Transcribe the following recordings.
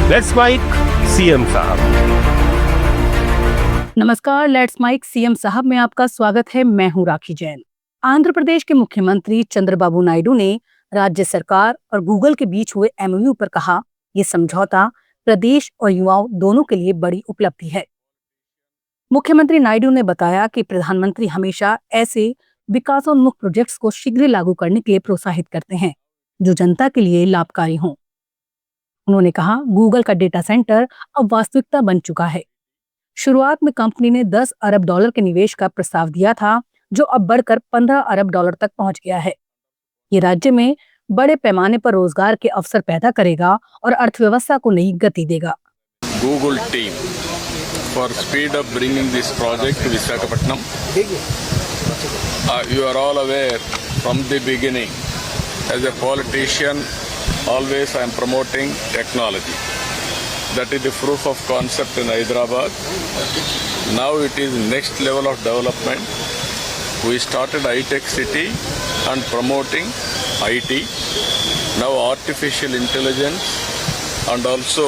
Let's mic CM साहब। नमस्कार, let's mic CM साहब में आपका स्वागत है। मैं हूं राखी जैन। आंध्र प्रदेश के मुख्यमंत्री चंद्रबाबू नायडू ने राज्य सरकार और गूगल के बीच हुए एमओयू पर कहा, ये समझौता प्रदेश और युवाओं दोनों के लिए बड़ी उपलब्धि है। मुख्यमंत्री नायडू ने बताया कि प्रधानमंत्री हमेशा ऐसे विकासोन्मुख प्रोजेक्ट्स को शीघ्र लागू करने के लिए प्रोत्साहित करते हैं जो जनता के लिए लाभकारी हों। उन्होंने कहा, गूगल का डेटा सेंटर अब वास्तविकता बन चुका है। शुरुआत में कंपनी ने $10 अरब के निवेश का प्रस्ताव दिया था, जो अब बढ़कर $15 अरब तक पहुंच गया है। ये राज्य में बड़े पैमाने पर रोजगार के अवसर पैदा करेगा और अर्थव्यवस्था को नई गति देगा। Google team for speed of bringing this project to Visakhapatnam. You are all aware from the beginning, as a politician, always I am promoting technology. That is the proof of concept in Hyderabad. Now it is next level of development. We started high-tech city and promoting IT. Now artificial intelligence and also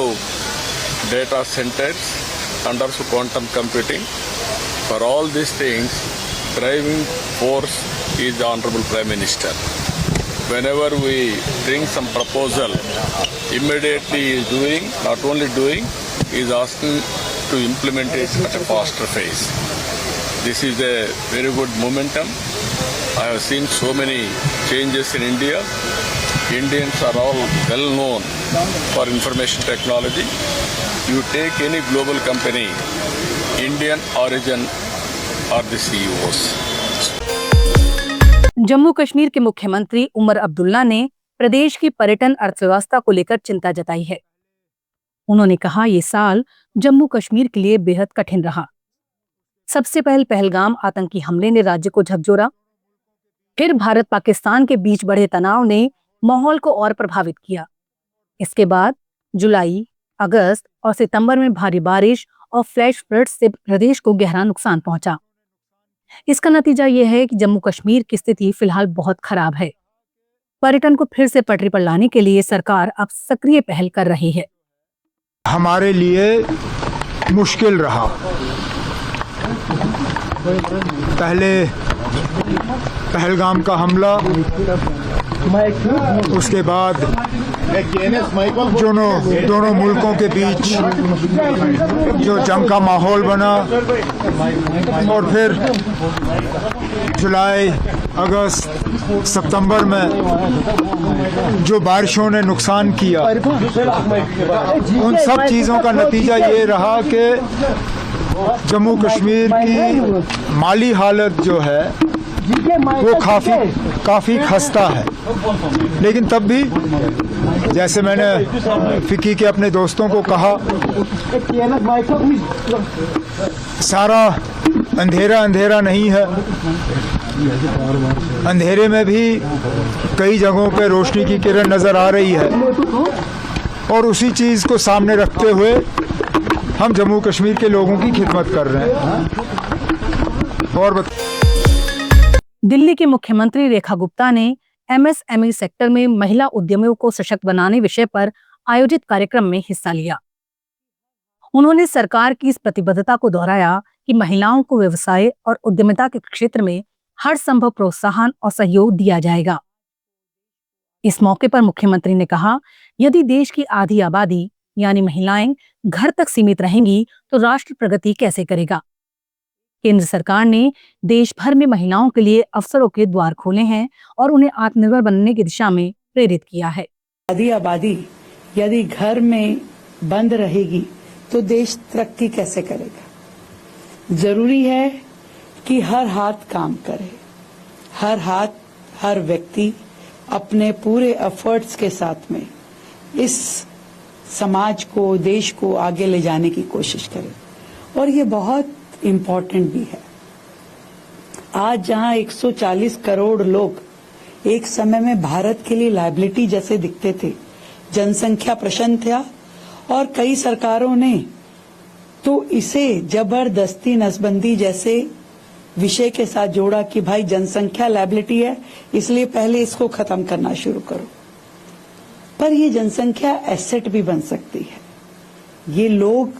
data centers and also quantum computing. For all these things, driving force is the Honorable Prime Minister. Whenever we bring some proposal, immediately he is doing, not only doing, he is asking to implement it at a faster pace. This is a very good momentum. I have seen so many changes in India. Indians are all well known for information technology. You take any global company, Indian origin are the CEOs. Jammu Kashmir के मुख्यमंत्री उमर अब्दुल्ला ने प्रदेश की पर्यटन अर्थव्यवस्था को लेकर चिंता जताई है। उन्होंने कहा, ये साल जम्मू कश्मीर के लिए बेहद कठिन रहा। सबसे पहले पहलगाम आतंकी हमले ने राज्य को झकझोरा। फिर भारत पाकिस्तान के बीच बढ़े तनाव ने माहौल को और प्रभावित किया। इसके बाद जुलाई, अगस्त और सितंबर में भारी बारिश और फ्लैश फ्लड्स से प्रदेश को गहरा नुकसान पहुंचा। इसका नतीजा यह है कि जम्मू कश्मीर की स्थिति फिलहाल बहुत खराब है। पर्यटन को फिर से पटरी पर लाने के लिए सरकार अब सक्रिय पहल कर रही है। हमारे लिए मुश्किल रहा। पहले पहलगाम का हमला, उसके बाद दोनों मुल्कों के बीच जो जंग का माहौल बना, और फिर जुलाई, अगस्त, सितंबर में जो बारिशों ने नुकसान किया, उन सब चीज़ों का नतीजा ये रहा कि जम्मू कश्मीर की माली हालत जो है वो काफ़ी खस्ता है। लेकिन तब भी, जैसे मैंने फिक्की के अपने दोस्तों को कहा, सारा अंधेरा नहीं है। अंधेरे में भी कई जगहों पे रोशनी की किरण नज़र आ रही है, और उसी चीज़ को सामने रखते हुए हम जम्मू कश्मीर के लोगों की खिदमत कर रहे हैं। और दिल्ली के मुख्यमंत्री रेखा गुप्ता ने एमएसएमई सेक्टर में महिला उद्यमियों को सशक्त बनाने विषय पर आयोजित कार्यक्रम में हिस्सा लिया। उन्होंने सरकार की इस प्रतिबद्धता को दोहराया कि महिलाओं को व्यवसाय और उद्यमिता के क्षेत्र में हर संभव प्रोत्साहन और सहयोग दिया जाएगा। इस मौके पर मुख्यमंत्री ने कहा, यदि देश की आधी आबादी यानी महिलाएं घर तक सीमित रहेंगी तो राष्ट्र प्रगति कैसे करेगा। केंद्र सरकार ने देश भर में महिलाओं के लिए अवसरों के द्वार खोले हैं और उन्हें आत्मनिर्भर बनने की दिशा में प्रेरित किया है। आधी आबादी यदि घर में बंद रहेगी तो देश तरक्की कैसे करेगा। जरूरी है कि हर हाथ काम करे, हर व्यक्ति अपने पूरे एफर्ट्स के साथ में इस समाज को, देश को आगे ले जाने की कोशिश करे। और ये बहुत इम्पोर्टेंट भी है। आज जहां 140 करोड़ लोग एक समय में भारत के लिए लायबिलिटी जैसे दिखते थे, जनसंख्या प्रश्न था, और कई सरकारों ने तो इसे जबरदस्ती नसबंदी जैसे विषय के साथ जोड़ा कि भाई जनसंख्या लायबिलिटी है, इसलिए पहले इसको खत्म करना शुरू करो। पर ये जनसंख्या एसेट भी बन सकती है। ये लोग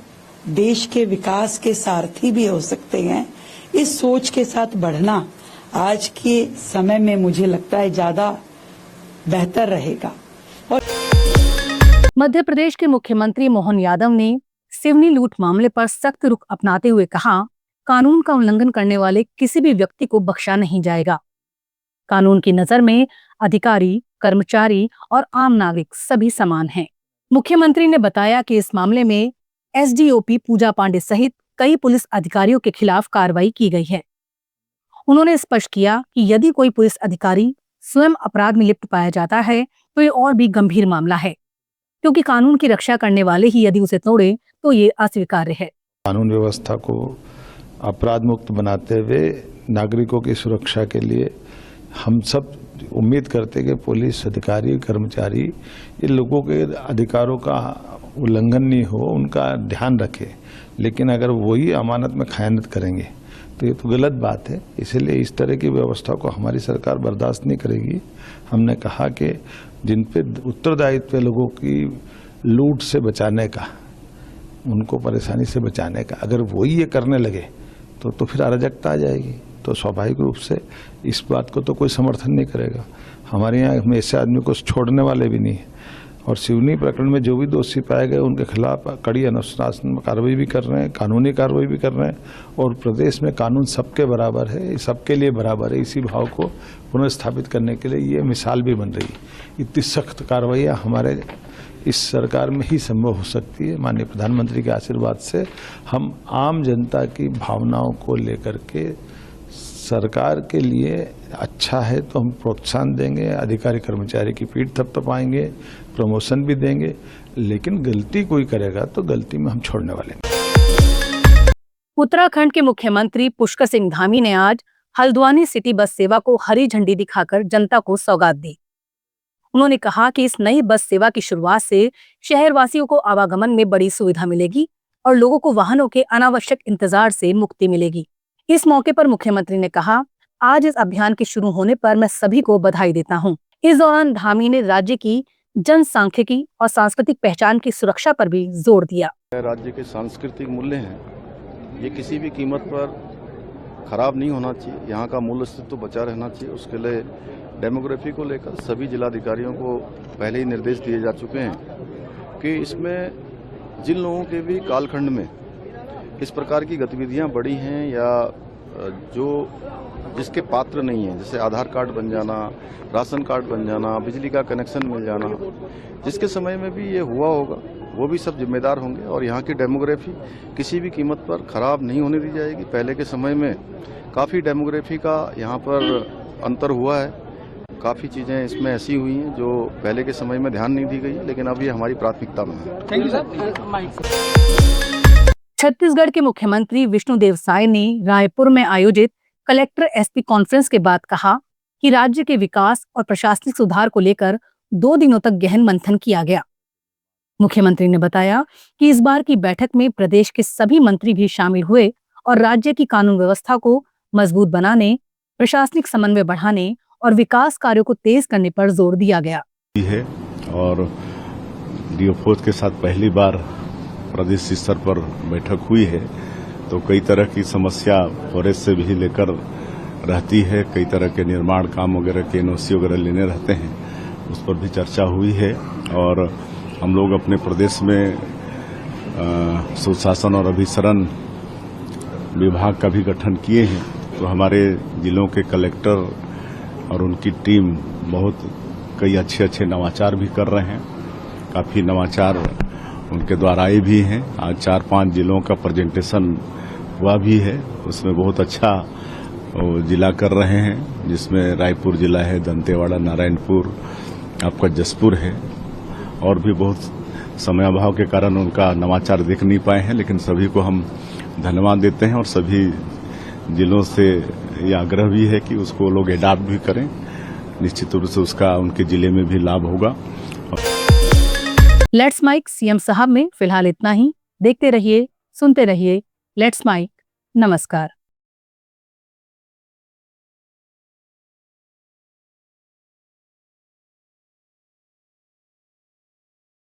देश के विकास के सारथी भी हो सकते हैं। इस सोच के साथ बढ़ना आज के समय में मुझे लगता है ज्यादा बेहतर रहेगा। और मध्य प्रदेश के मुख्यमंत्री मोहन यादव ने सिवनी लूट मामले पर सख्त रुख अपनाते हुए कहा, कानून का उल्लंघन करने वाले किसी भी व्यक्ति को बख्शा नहीं जाएगा। कानून की नजर में अधिकारी, कर्मचारी और आम नागरिक सभी समान हैं। मुख्यमंत्री ने बताया कि इस मामले में एसडीओपी पूजा पांडे सहित कई पुलिस अधिकारियों के खिलाफ कार्रवाई की गई है। उन्होंने स्पष्ट किया कि यदि कोई पुलिस अधिकारी स्वयं अपराध में लिप्त पाया जाता है तो ये और भी गंभीर मामला है, क्योंकि कानून की रक्षा करने वाले ही यदि उसे तोड़े तो ये अस्वीकार्य है। कानून व्यवस्था को अपराध मुक्त बनाते हुए नागरिकों की सुरक्षा के लिए हम सब उम्मीद करते कि पुलिस अधिकारी, कर्मचारी ये लोगों के अधिकारों का उल्लंघन नहीं हो, उनका ध्यान रखे। लेकिन अगर वही अमानत में खयानत करेंगे तो ये तो गलत बात है। इसलिए इस तरह की व्यवस्था को हमारी सरकार बर्दाश्त नहीं करेगी। हमने कहा कि जिन पे उत्तरदायित्व है लोगों की लूट से बचाने का, उनको परेशानी से बचाने का, अगर वही ये करने लगे तो फिर अराजकता आ जाएगी। तो स्वाभाविक रूप से इस बात को तो कोई समर्थन नहीं करेगा। हमारे यहाँ हम ऐसे आदमी को छोड़ने वाले भी नहीं है। और सिवनी प्रकरण में जो भी दोषी पाए गए उनके खिलाफ कड़ी अनुशासन कार्रवाई भी कर रहे हैं, कानूनी कार्रवाई भी कर रहे हैं। और प्रदेश में कानून सबके बराबर है, सबके लिए बराबर है, इसी भाव को पुनर्स्थापित करने के लिए ये मिसाल भी बन रही है। इतनी सख्त कार्रवाइयाँ हमारे इस सरकार में ही संभव हो सकती है। माननीय प्रधानमंत्री के आशीर्वाद से हम आम जनता की भावनाओं को लेकर के सरकार के लिए अच्छा है तो हम प्रोत्साहन देंगे, अधिकारी कर्मचारी की पीठ थपथपाएंगे, प्रमोशन भी देंगे। लेकिन गलती कोई करेगा तो गलती में हम छोड़ने वाले नहीं। उत्तराखंड के मुख्यमंत्री पुष्कर सिंह धामी ने आज हल्द्वानी सिटी बस सेवा को हरी झंडी दिखाकर जनता को सौगात दी। उन्होंने कहा कि इस नई बस सेवा की शुरुआत से शहरवासियों को आवागमन में बड़ी सुविधा मिलेगी और लोगों को वाहनों के अनावश्यक इंतजार से मुक्ति मिलेगी। इस मौके पर मुख्यमंत्री ने कहा, आज इस अभियान के शुरू होने पर मैं सभी को बधाई देता हूं। इस दौरान धामी ने राज्य की जनसांख्यिकी और सांस्कृतिक पहचान की सुरक्षा पर भी जोर दिया। राज्य के सांस्कृतिक मूल्य हैं, ये किसी भी कीमत पर खराब नहीं होना चाहिए। यहाँ का मूल अस्तित्व बचा रहना चाहिए। उसके लिए डेमोग्राफी को लेकर सभी जिलाधिकारियों को पहले ही निर्देश दिए जा चुके हैं कि इसमें जिन लोगों के भी कालखंड में इस प्रकार की गतिविधियां बढ़ी हैं या जो जिसके पात्र नहीं है, जैसे आधार कार्ड बन जाना, राशन कार्ड बन जाना, बिजली का कनेक्शन मिल जाना, जिसके समय में भी ये हुआ होगा वो भी सब जिम्मेदार होंगे। और यहाँ की डेमोग्राफी किसी भी कीमत पर खराब नहीं होने दी जाएगी। पहले के समय में काफ़ी डेमोग्राफी का यहाँ पर अंतर हुआ है, काफ़ी चीज़ें इसमें ऐसी हुई हैं जो पहले के समय में ध्यान नहीं दी गई, लेकिन अब ये हमारी प्राथमिकता में है। Thank you sir. छत्तीसगढ़ के मुख्यमंत्री विष्णुदेव साय ने रायपुर में आयोजित कलेक्टर एसपी कॉन्फ्रेंस के बाद कहा कि राज्य के विकास और प्रशासनिक सुधार को लेकर 2 दिनों तक गहन मंथन किया गया। मुख्यमंत्री ने बताया कि इस बार की बैठक में प्रदेश के सभी मंत्री भी शामिल हुए और राज्य की कानून व्यवस्था को मजबूत बनाने, प्रशासनिक समन्वय बढ़ाने और विकास कार्यों को तेज करने पर जोर दिया गया है। और डीओ के साथ पहली बार प्रदेश स्तर पर बैठक हुई है, तो कई तरह की समस्या फॉरेस्ट से भी लेकर रहती है। कई तरह के निर्माण काम वगैरह के एनओसी वगैरह लेने रहते हैं, उस पर भी चर्चा हुई है। और हम लोग अपने प्रदेश में सुशासन और अभिसरण विभाग का भी गठन किए हैं। तो हमारे जिलों के कलेक्टर और उनकी टीम बहुत कई अच्छे नवाचार भी कर रहे हैं। काफ़ी नवाचार उनके द्वारा आए भी हैं। आज 4-5 जिलों का प्रेजेंटेशन हुआ भी है, उसमें बहुत अच्छा जिला कर रहे हैं, जिसमें रायपुर जिला है, दंतेवाड़ा, नारायणपुर, आपका जसपुर है। और भी बहुत समयाभाव के कारण उनका नवाचार देख नहीं पाए हैं, लेकिन सभी को हम धन्यवाद देते हैं और सभी जिलों से ये आग्रह भी है कि उसको लोग एडॉप्ट भी करें। निश्चित रूप से उसका उनके जिले में भी लाभ होगा। लेट्स माइक सीएम साहब में फिलहाल इतना ही। देखते रहिए, सुनते रहिए लेट्स माइक। नमस्कार।